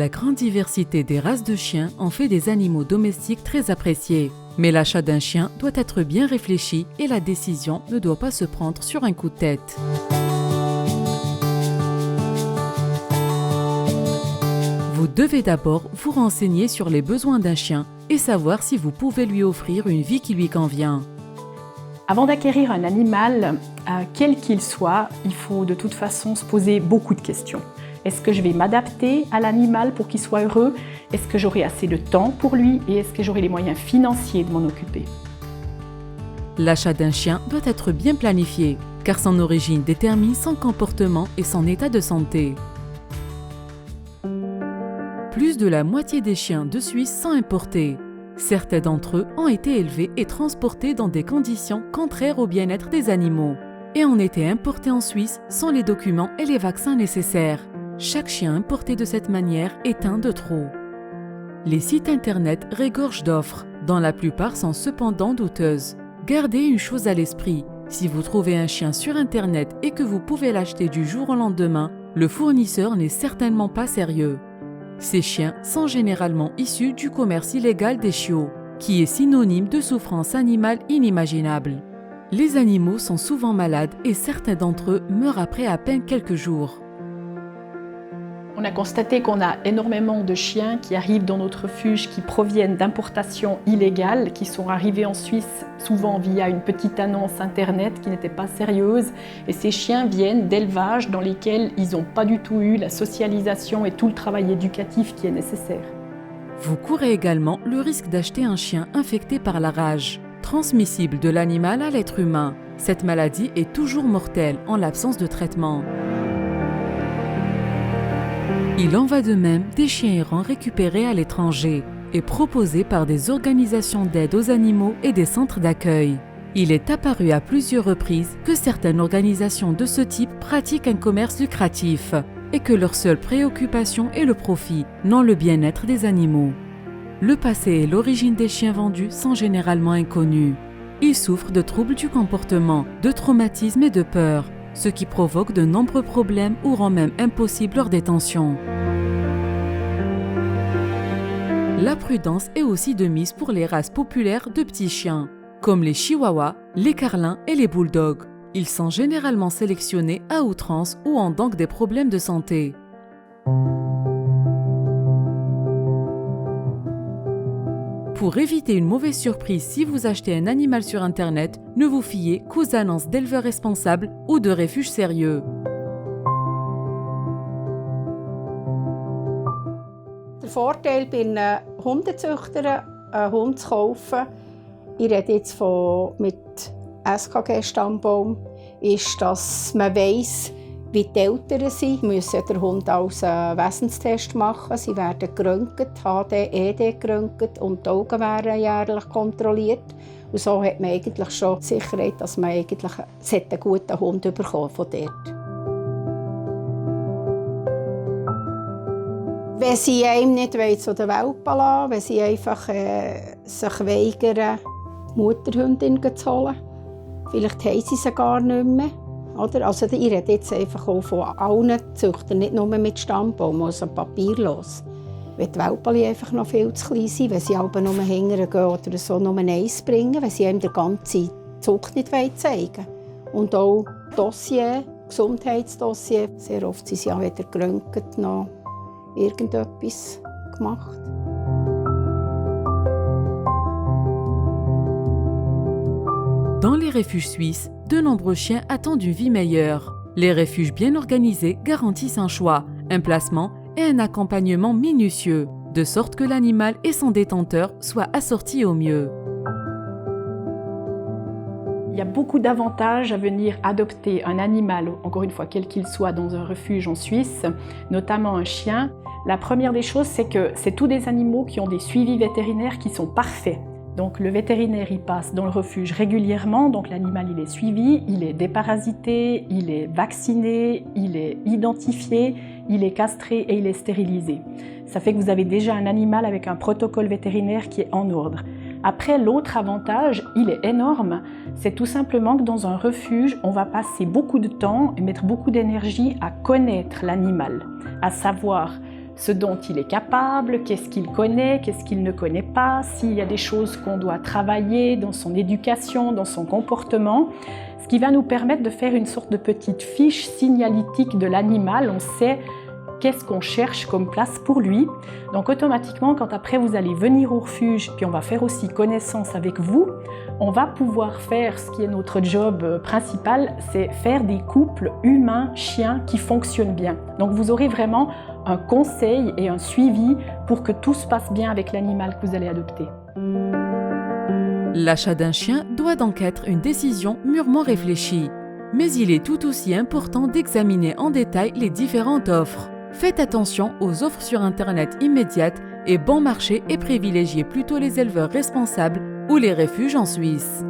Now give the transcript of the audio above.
La grande diversité des races de chiens en fait des animaux domestiques très appréciés. Mais l'achat d'un chien doit être bien réfléchi et la décision ne doit pas se prendre sur un coup de tête. Vous devez d'abord vous renseigner sur les besoins d'un chien et savoir si vous pouvez lui offrir une vie qui lui convient. Avant d'acquérir un animal, quel qu'il soit, il faut de toute façon se poser beaucoup de questions. Est-ce que je vais m'adapter à l'animal pour qu'il soit heureux? Est-ce que j'aurai assez de temps pour lui? Et est-ce que j'aurai les moyens financiers de m'en occuper? L'achat d'un chien doit être bien planifié, car son origine détermine son comportement et son état de santé. Plus de la moitié des chiens de Suisse sont importés. Certains d'entre eux ont été élevés et transportés dans des conditions contraires au bien-être des animaux et ont été importés en Suisse sans les documents et les vaccins nécessaires. Chaque chien importé de cette manière est un de trop. Les sites internet regorgent d'offres, dont la plupart sont cependant douteuses. Gardez une chose à l'esprit, si vous trouvez un chien sur internet et que vous pouvez l'acheter du jour au lendemain, le fournisseur n'est certainement pas sérieux. Ces chiens sont généralement issus du commerce illégal des chiots, qui est synonyme de souffrance animale inimaginable. Les animaux sont souvent malades et certains d'entre eux meurent après à peine quelques jours. On a constaté qu'on a énormément de chiens qui arrivent dans notre refuge qui proviennent d'importations illégales, qui sont arrivés en Suisse souvent via une petite annonce internet qui n'était pas sérieuse. Et ces chiens viennent d'élevages dans lesquels ils n'ont pas du tout eu la socialisation et tout le travail éducatif qui est nécessaire. Vous courez également le risque d'acheter un chien infecté par la rage, transmissible de l'animal à l'être humain. Cette maladie est toujours mortelle en l'absence de traitement. Il en va de même des chiens errants récupérés à l'étranger et proposés par des organisations d'aide aux animaux et des centres d'accueil. Il est apparu à plusieurs reprises que certaines organisations de ce type pratiquent un commerce lucratif et que leur seule préoccupation est le profit, non le bien-être des animaux. Le passé et l'origine des chiens vendus sont généralement inconnus. Ils souffrent de troubles du comportement, de traumatismes et de peur, ce qui provoque de nombreux problèmes ou rend même impossible leur détention. La prudence est aussi de mise pour les races populaires de petits chiens, comme les chihuahuas, les carlins et les bulldogs. Ils sont généralement sélectionnés à outrance ou ont donc des problèmes de santé. Pour éviter une mauvaise surprise si vous achetez un animal sur Internet, ne vous fiez qu'aux annonces d'éleveurs responsables ou de refuges sérieux. Der Vorteil bei einem Hundezüchter, einen Hund zu kaufen, ich rede jetzt mit SKG-Stammbaum, ist, dass man weiss, wie die Eltern sind. Wir müssen den Hund als Wesenstest machen. Sie werden geröntgt, HD, ED geröntgt und die Augen werden jährlich kontrolliert. Und so hat man eigentlich schon die Sicherheit, dass man eigentlich einen guten Hund bekommen von dort. Wenn sie einem nicht zu den Welpen lassen, wenn sie einfach sich weigern, Mutterhündin zu holen, vielleicht haben sie sie gar nicht mehr. Oder? Also ich rede jetzt einfach auch von allen Züchtern, nicht nur mit Stammbaum, also papierlos. Wenn die Welpen einfach noch viel zu klein sind, wenn sie aber nur hingern gehen oder so nur eins bringen, wenn sie einem die ganze Zucht nicht zeigen wollen. Und auch Dossier, Gesundheitsdossier, sehr oft sind sie auch weder geröntgt noch irgendetwas gemacht. Dans les refuges suisses, de nombreux chiens attendent une vie meilleure. Les refuges bien organisés garantissent un choix, un placement et un accompagnement minutieux, de sorte que l'animal et son détenteur soient assortis au mieux. Il y a beaucoup d'avantages à venir adopter un animal, encore une fois, quel qu'il soit, dans un refuge en Suisse, notamment un chien. La première des choses, c'est que c'est tous des animaux qui ont des suivis vétérinaires qui sont parfaits. Donc le vétérinaire, il passe dans le refuge régulièrement, donc l'animal il est suivi, il est déparasité, il est vacciné, il est identifié, il est castré et il est stérilisé. Ça fait que vous avez déjà un animal avec un protocole vétérinaire qui est en ordre. Après, l'autre avantage, il est énorme, c'est tout simplement que dans un refuge, on va passer beaucoup de temps et mettre beaucoup d'énergie à connaître l'animal, à savoir ce dont il est capable, qu'est-ce qu'il connaît, qu'est-ce qu'il ne connaît pas, s'il y a des choses qu'on doit travailler dans son éducation, dans son comportement, ce qui va nous permettre de faire une sorte de petite fiche signalétique de l'animal. On sait qu'est-ce qu'on cherche comme place pour lui. Donc automatiquement, quand après vous allez venir au refuge, puis on va faire aussi connaissance avec vous, on va pouvoir faire ce qui est notre job principal, c'est faire des couples humains-chiens qui fonctionnent bien. Donc vous aurez vraiment un conseil et un suivi pour que tout se passe bien avec l'animal que vous allez adopter. L'achat d'un chien doit donc être une décision mûrement réfléchie. Mais il est tout aussi important d'examiner en détail les différentes offres. Faites attention aux offres sur Internet immédiates et bon marché et privilégiez plutôt les éleveurs responsables ou les refuges en Suisse.